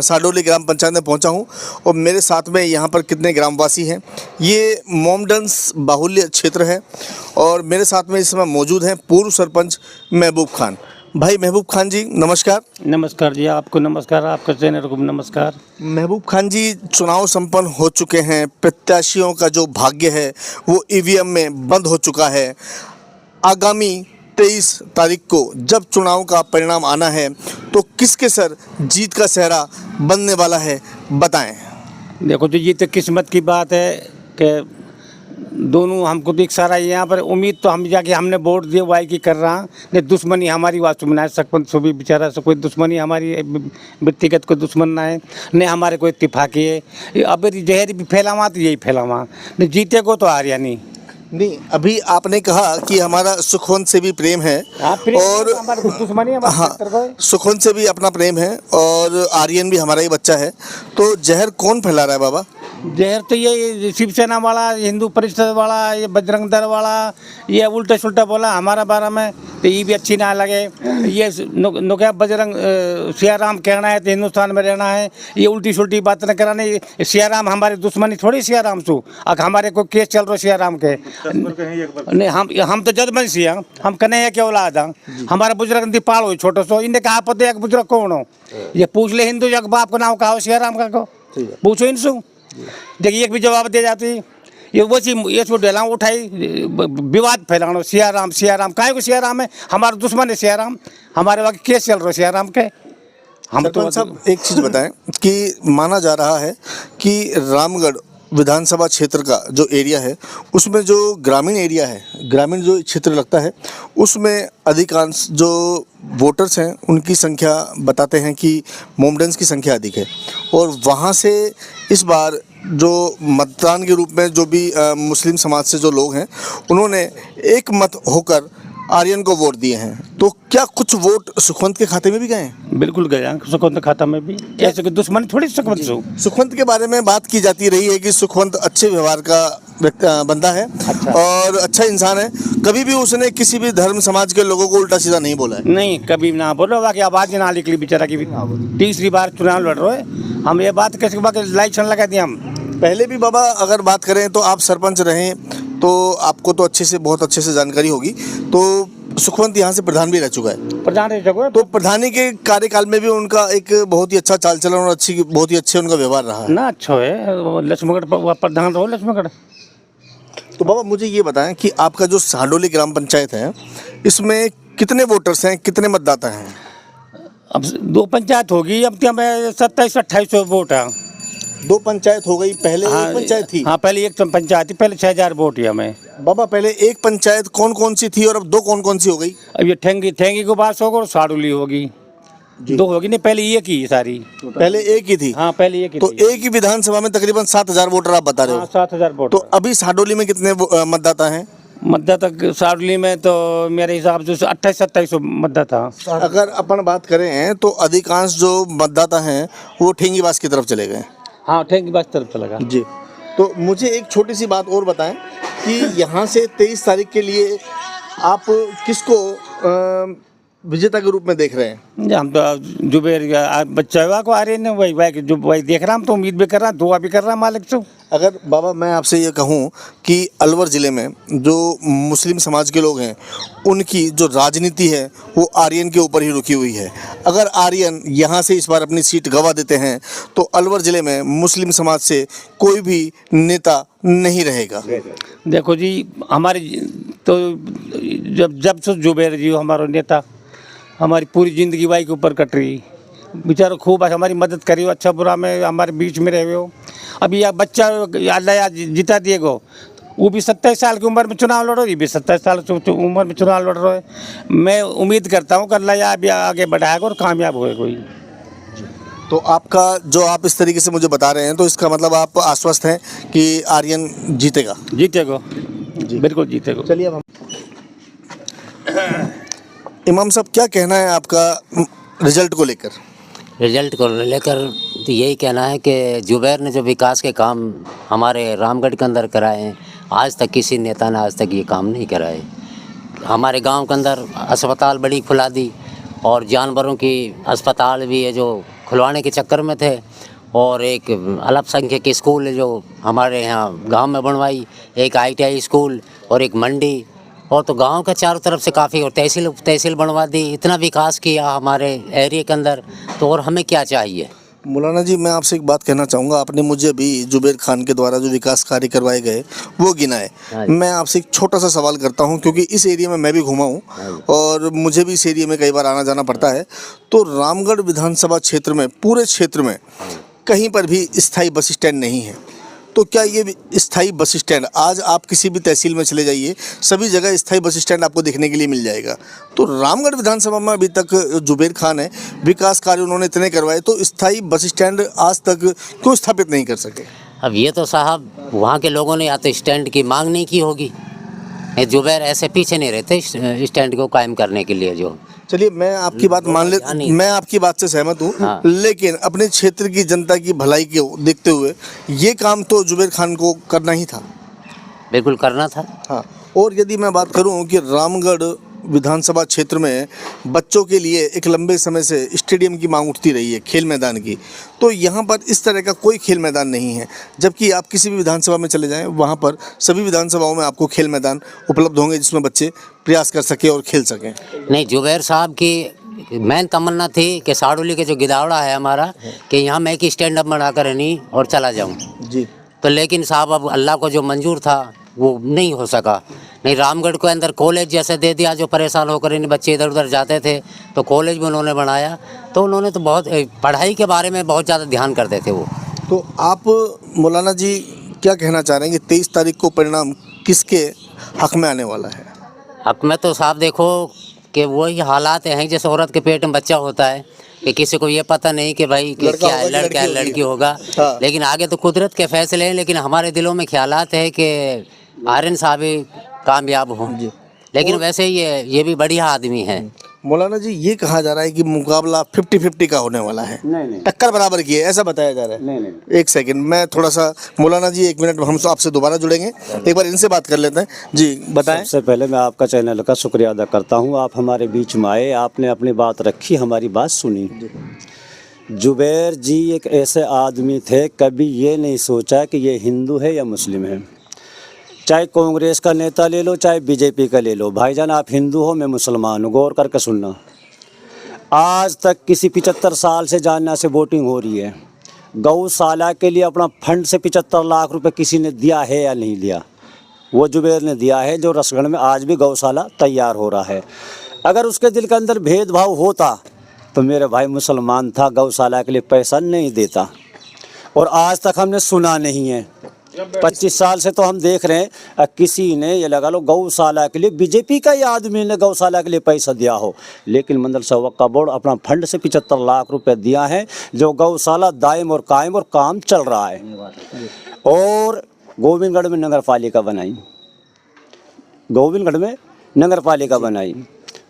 साडोली ग्राम पंचायत में पहुंचा हूं और मेरे साथ में यहां पर कितने ग्रामवासी हैं। ये मोमडन्स बाहुल्य क्षेत्र है और मेरे साथ में इस समय मौजूद हैं पूर्व सरपंच महबूब खान। भाई महबूब खान जी नमस्कार। नमस्कार जी, आपको नमस्कार, आपके चैनल को नमस्कार। महबूब खान जी, चुनाव संपन्न हो चुके हैं, प्रत्याशियों का जो भाग्य है वो ईवीएम में बंद हो चुका है। आगामी 23 तारीख को जब चुनाव का परिणाम आना है तो किसके सर जीत का सेहरा बनने वाला है, बताएं। देखो जी, ये तो किस्मत की बात है कि दोनों हमको तो एक सारा यहाँ पर उम्मीद तो हम जाके हमने वोट दिए वाई की कर रहा नहीं, दुश्मनी हमारी वास्तव में ना है, सरपंच से भी बेचारा से कोई दुश्मनी हमारी व्यक्तिगत कोई दुश्मन ना है, नहीं हमारे कोई इत्तेफाकी है। अब जहर भी फैलावा तो यही फैलावा, नहीं जीते को तो हारिया नहीं। अभी आपने कहा कि हमारा सुखवंत से भी प्रेम है और दुश्मनी सुखवंत से भी अपना प्रेम है और आर्यन भी हमारा ही बच्चा है, तो जहर कौन फैला रहा है बाबा? जहर तो ये शिवसेना वाला, हिंदू परिषद वाला, ये बजरंग दल वाला, ये उल्टा सुल्टा बोला हमारा बारे में, तो ये भी अच्छी ना लगे। ये क्या बजरंग सियाराम कहना है तो हिंदुस्तान में रहना है, ये उल्टी सुल्टी बात न कराने। सियाराम हमारे दुश्मनी थोड़ी सियाराम से, अगर हमारे को केस चल रहा सियाराम के नहीं, हम तो जजमन सी हैं, हम कन्हैया के औलाद हैं। हमारा बुजुर्ग दीपाल हो छोटो सो, इन्हें कहा पता है बुजुर्ग कौन हो, ये पूछ ले हिंदू जग बाप को नाम कहा सियाराम का को पूछो इनसे, देखिए एक भी जवाब दे जाती। ये वैसी ये छो डेला उठाई विवाद फैलाना, सियाराम सियाराम काहे को सियाराम है, हमारा दुश्मन है सियाराम, हमारे वहाँ केस चल रहा सियाराम के। हम तो सब एक चीज़ बताएं कि माना जा रहा है कि रामगढ़ विधानसभा क्षेत्र का जो एरिया है उसमें जो ग्रामीण एरिया है, ग्रामीण जो क्षेत्र लगता है उसमें अधिकांश जो वोटर्स हैं उनकी संख्या बताते हैं कि मोमडन्स की संख्या अधिक है और वहाँ से इस बार जो मतदान के रूप में जो भी मुस्लिम समाज से जो लोग हैं उन्होंने एक मत होकर आर्यन को वोट दिए हैं। तो क्या कुछ वोट सुखवंत के खाते में भी गए हैं? बिल्कुल गया सुखवंत खाता में भी, ऐसे कोई दुश्मनी थोड़ी सुखवंत से। सुखवंत के बारे में बात की जाती रही है कि सुखवंत अच्छे व्यवहार का बंदा है और अच्छा इंसान है, कभी भी उसने किसी भी धर्म समाज के लोगों को उल्टा सीधा नहीं बोला है। नहीं कभी ना बोलो, बाकी आवाज़ ना निकली बेचारा की, तीसरी बार चुनाव लड़ रहे हैं। हम ये बात कैसे बाकी इलेक्शन लगा दिया हम। पहले भी बाबा अगर बात करें तो आप सरपंच रहे तो आपको तो बहुत अच्छे से जानकारी होगी। तो सुखवंत यहाँ से प्रधान भी रह चुका है, प्रधान रह चुका है, तो प्रधानी के कार्यकाल में भी उनका एक बहुत ही अच्छा चाल चलन और बहुत ही अच्छे उनका व्यवहार रहा है ना। अच्छा है लक्ष्मणगढ़ प्रधान रहो लक्ष्मणगढ़। तो बाबा मुझे ये बताएं कि आपका जो साडोली ग्राम पंचायत है इसमें कितने वोटर्स हैं, कितने मतदाता हैं? अब 2 पंचायत होगी, अब क्या 27-28 वोट है। 2 पंचायत हो गई, पहले एक पंचायत थी। हाँ पहले एक पंचायत थी, पहले 6000 वोट ही हमें। बाबा पहले एक पंचायत कौन कौन सी थी और अब 2 कौन कौन सी हो गई? अब ये ठेंगी के पास होगा और साडोली होगी, 2 होगी। नहीं पहले एक ही सारी, पहले एक ही थी। हाँ पहले एक ही तो एक ही विधानसभा में तकरीबन 7000 वोटर आप बता रहे हो? 7000 वोट। तो अभी साडोली में कितने मतदाता हैं? मतदाता साडोली में तो मेरे हिसाब से 28-27 मतदाता। अगर अपन बात करें तो अधिकांश जो मतदाता हैं वो ठेंगीबाज की तरफ चले गए। हाँ ठेंगीबाज तरफ चला गया जी। तो मुझे एक छोटी सी बात और बताएं कि यहाँ से 23 तारीख के लिए आप किसको विजेता के रूप में देख रहे हैं? हम तो जुबेर बच्चा को आ रहे हैं, वही जो वही देख रहा हम तो उम्मीद भी कर रहा, दुआ भी कर रहा मालिक से। अगर बाबा मैं आपसे ये कहूँ कि अलवर ज़िले में जो मुस्लिम समाज के लोग हैं उनकी जो राजनीति है वो आर्यन के ऊपर ही रुकी हुई है, अगर आर्यन यहाँ से इस बार अपनी सीट गंवा देते हैं तो अलवर ज़िले में मुस्लिम समाज से कोई भी नेता नहीं रहेगा। देखो जी हमारे तो जब से जुबेर जी हमारा नेता, हमारी पूरी ज़िंदगी वाई के ऊपर कट रही, बेचारा खूब हमारी मदद करी, अच्छा बुरा में हमारे बीच में रहे हो। अभी यह बच्चा अल्लाह जिता दिए गो, वो भी 27 साल की उम्र में चुनाव लड़ रहे, ये भी 27 साल की उम्र में चुनाव लड़ रहे। मैं उम्मीद करता हूँ कि अल्लाह भी आगे बढ़ाएगा और कामयाब होएगा कोई। तो आपका जो आप इस तरीके से मुझे बता रहे हैं तो इसका मतलब आप आश्वस्त हैं कि आर्यन जीतेगा? जीतेगा बिल्कुल जीतेगा। चलिए अब हम इमाम साहब क्या कहना है आपका रिजल्ट को लेकर? रिजल्ट को लेकर तो यही कहना है कि जुबैर ने जो विकास के काम हमारे रामगढ़ के अंदर कराए हैं, आज तक किसी नेता ने आज तक ये काम नहीं कराए। हमारे गांव के अंदर अस्पताल बड़ी खुला दी और जानवरों की अस्पताल भी है जो खुलवाने के चक्कर में थे। और एक अल्पसंख्यक स्कूल है जो हमारे यहाँ गांव में बनवाई, एक ITI स्कूल और एक मंडी, और तो गांव का चारों तरफ से काफ़ी, और तहसील बनवा दी। इतना विकास किया हमारे एरिया के अंदर, तो और हमें क्या चाहिए। मौलाना जी, मैं आपसे एक बात कहना चाहूँगा। आपने मुझे अभी जुबैर खान के द्वारा जो विकास कार्य करवाए गए वो गिनाए। हाँ जी। मैं आपसे एक छोटा सा सवाल करता हूँ, क्योंकि इस एरिया में मैं भी घूमा हूँ और मुझे भी इस एरिया में कई बार आना जाना पड़ता है। तो रामगढ़ विधानसभा क्षेत्र में, पूरे क्षेत्र में कहीं पर भी स्थायी बस स्टैंड नहीं है। तो क्या ये स्थायी बस स्टैंड, आज आप किसी भी तहसील में चले जाइए, सभी जगह स्थायी बस स्टैंड आपको देखने के लिए मिल जाएगा। तो रामगढ़ विधानसभा में अभी तक जुबैर खान है, विकास कार्य उन्होंने इतने करवाए, तो स्थायी बस स्टैंड आज तक क्यों स्थापित नहीं कर सके? अब ये तो साहब वहाँ के लोगों ने या तो स्टैंड की मांग नहीं की होगी, जुबैर ऐसे पीछे नहीं रहते स्टैंड को कायम करने के लिए। जो चलिए, मैं आपकी बात मान ले, मैं आपकी बात से सहमत हूँ। हाँ। लेकिन अपने क्षेत्र की जनता की भलाई को देखते हुए ये काम तो जुबैर खान को करना ही था। बिल्कुल करना था। हाँ, और यदि मैं बात करूं कि रामगढ़ विधानसभा क्षेत्र में बच्चों के लिए एक लंबे समय से स्टेडियम की मांग उठती रही है, खेल मैदान की, तो यहाँ पर इस तरह का कोई खेल मैदान नहीं है। जबकि आप किसी भी विधानसभा में चले जाएं, वहाँ पर सभी विधानसभाओं में आपको खेल मैदान उपलब्ध होंगे जिसमें बच्चे प्रयास कर सकें और खेल सकें। नहीं, जुबैर साहब की मेन तमन्ना थी कि साड़ोली के जो गिदावड़ा है हमारा, कि यहाँ मैं एक स्टैंड अप बना कर नहीं और चला जाऊँ जी। तो, लेकिन साहब अब अल्लाह को जो मंजूर था वो नहीं हो सका। नहीं, रामगढ़ को अंदर कॉलेज जैसे दे दिया, जो परेशान होकर इन बच्चे इधर उधर जाते थे, तो कॉलेज भी उन्होंने बनाया। तो उन्होंने तो बहुत पढ़ाई के बारे में बहुत ज़्यादा ध्यान करते थे वो। तो आप मौलाना जी क्या कहना चाह रहे हैं कि 23 तारीख को परिणाम किसके हक में आने वाला है? हक में तो साहब देखो कि वही हालात हैं, जैसे औरत के पेट में बच्चा होता है कि किसी को ये पता नहीं कि भाई कि क्या है, लड़का है लड़की होगा। हाँ। लेकिन आगे तो कुदरत के फैसले हैं, लेकिन हमारे दिलों में ख्यालात है कि आर्यन साहब ही कामयाब हों। लेकिन वैसे ये भी बढ़िया आदमी है। मौलाना जी, ये कहा जा रहा है कि मुकाबला 50-50 का होने वाला है। नहीं। टक्कर बराबर की है, ऐसा बताया जा रहा है। नहीं। एक सेकंड, मैं थोड़ा सा, मौलाना जी 1 मिनट, हम आपसे दोबारा जुड़ेंगे, एक बार इनसे बात कर लेते हैं। जी बताएं। सबसे पहले मैं आपका चैनल का शुक्रिया अदा करता हूं, आप हमारे बीच में आए, आपने अपनी बात रखी, हमारी बात सुनी। जुबैर जी एक ऐसे आदमी थे, कभी ये नहीं सोचा कि ये हिंदू है या मुस्लिम है। चाहे कांग्रेस का नेता ले लो, चाहे बीजेपी का ले लो, भाईजान आप हिंदू हो, मैं मुसलमान हूँ, गौर करके सुनना। आज तक किसी 75 साल से जानना से वोटिंग हो रही है, गौशाला के लिए अपना फंड से 75 लाख रुपए किसी ने दिया है या नहीं दिया? वो जुबैर ने दिया है, जो रसगढ़ में आज भी गौशाला तैयार हो रहा है। अगर उसके दिल के अंदर भेदभाव होता तो मेरे भाई मुसलमान था, गौशाला के लिए पैसा नहीं देता, और आज तक हमने सुना नहीं है। 25 साल से तो हम देख रहे हैं किसी ने, ये लगा लो, गौशाला के लिए बीजेपी का ही आदमी ने गौशाला के लिए पैसा दिया हो, लेकिन मंदरसा वक्फ बोर्ड अपना फंड से 75 लाख रुपए दिया है, जो गौशाला दायम और कायम और काम चल रहा है। और गोविंदगढ़ में नगर पालिका बनाई, गोविंदगढ़ में नगर पालिका बनाई,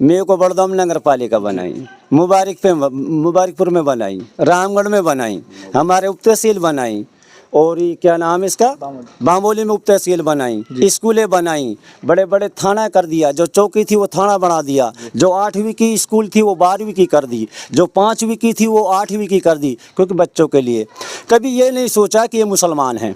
मेको बड़दम नगर पालिका बनाई, मुबारकपुर में बनाई, रामगढ़ में बनाई, हमारे उप तहसील बनाई, और ये क्या नाम है इसका, बामोली में उप तहसील बनाई, स्कूलें बनाई, बड़े बड़े थाना कर दिया, जो चौकी थी वो थाना बना दिया, जो 8वीं की स्कूल थी वो 12वीं की कर दी, जो 5वीं की थी वो 8वीं की कर दी, क्योंकि बच्चों के लिए। कभी ये नहीं सोचा कि ये मुसलमान हैं।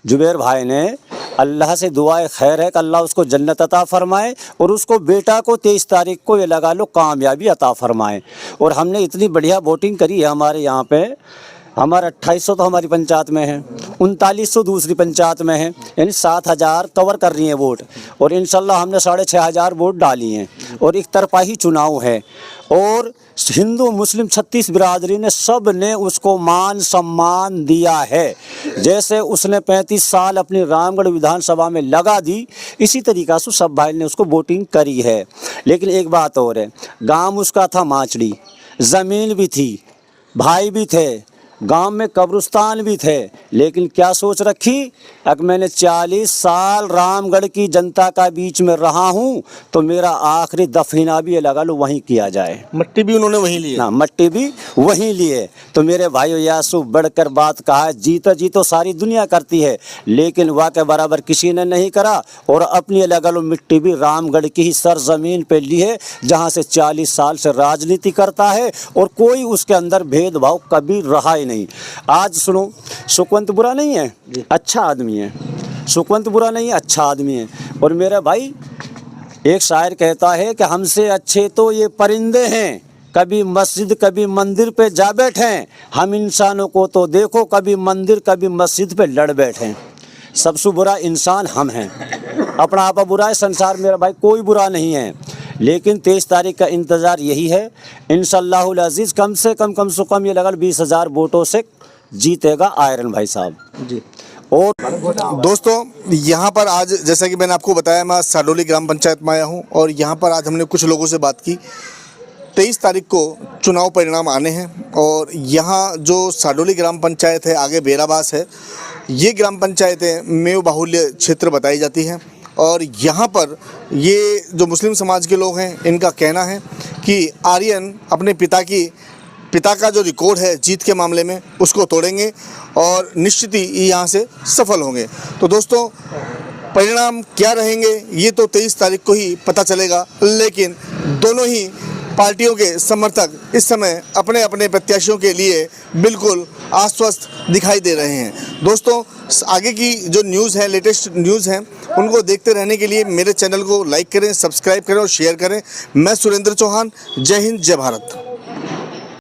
जुबैर भाई ने, अल्लाह से दुआए खैर है कि अल्लाह उसको जन्नत अता फरमाए, और उसको बेटा को 23 तारीख को ये लगा लो कामयाबी अता फरमाए। और हमने इतनी बढ़िया वोटिंग करी है हमारे यहाँ पे, हमारा 2800 तो हमारी पंचायत में है, 3900 दूसरी पंचायत में है, यानी 7000 कवर कर रही हैं वोट, और इंशाल्लाह हमने 6500 वोट डाली हैं, और एक तरफा ही चुनाव है। और हिंदू मुस्लिम 36 बिरादरी ने, सब ने उसको मान सम्मान दिया है। जैसे उसने 35 साल अपनी रामगढ़ विधानसभा में लगा दी, इसी तरीक़ा से सब भाई ने उसको वोटिंग करी है। लेकिन एक बात और है, गांव उसका था माचड़ी, ज़मीन भी थी, भाई भी थे, गांव में कब्रिस्तान भी थे, लेकिन क्या सोच रखी, अगर मैंने 40 साल रामगढ़ की जनता का बीच में रहा हूं तो मेरा आखिरी दफना भी लगा लो वहीं किया जाए। मट्टी भी उन्होंने वहीं ली है। ना मट्टी भी वहीं लिए। तो मेरे भाइयों यासु बढ़कर बात कहा है, जी तो सारी दुनिया करती है, लेकिन वाह के बराबर किसी ने नहीं करा। और अपनी लगा लो मिट्टी भी रामगढ़ की ही सरजमीन पे ली है, जहाँ से 40 साल से राजनीति करता है और कोई उसके अंदर भेदभाव कभी रहा ही नहीं। आज सुनो, सुखवंत बुरा नहीं है, अच्छा आदमी है। सुखवंत बुरा नहीं है, अच्छा आदमी है। और मेरा भाई एक शायर कहता है कि हमसे अच्छे तो ये परिंदे हैं, कभी मस्जिद कभी मंदिर पे जा बैठे, हम इंसानों को तो देखो कभी मंदिर कभी मस्जिद पे लड़ बैठे। सबसे बुरा इंसान हम हैं, अपना आपा बुरा है, संसार मेरा भाई कोई बुरा नहीं है। लेकिन 23 तारीख का इंतज़ार यही है, इंशाअल्लाहुल अज़ीज़ कम से कम ये लगा 20,000 वोटों से जीतेगा आयरन भाई साहब जी। और दोस्तों यहाँ पर आज जैसा कि मैंने आपको बताया, मैं साडोली ग्राम पंचायत में आया हूँ और यहाँ पर आज हमने कुछ लोगों से बात की। 23 तारीख को चुनाव परिणाम आने हैं और यहाँ जो साडोली ग्राम पंचायत है, आगे बेराबास है, ये ग्राम पंचायतें मेव बाहुल्य क्षेत्र बताई जाती हैं। और यहाँ पर ये जो मुस्लिम समाज के लोग हैं, इनका कहना है कि आर्यन अपने पिता का जो रिकॉर्ड है जीत के मामले में उसको तोड़ेंगे और निश्चित ही यहाँ से सफल होंगे। तो दोस्तों परिणाम क्या रहेंगे ये तो 23 तारीख को ही पता चलेगा, लेकिन दोनों ही पार्टियों के समर्थक इस समय अपने अपने प्रत्याशियों के लिए बिल्कुल आश्वस्त दिखाई दे रहे हैं। दोस्तों आगे की जो न्यूज़ है, लेटेस्ट न्यूज़ हैं, उनको देखते रहने के लिए मेरे चैनल को लाइक करें, सब्सक्राइब करें और शेयर करें। मैं सुरेंद्र चौहान, जय हिंद, जय भारत।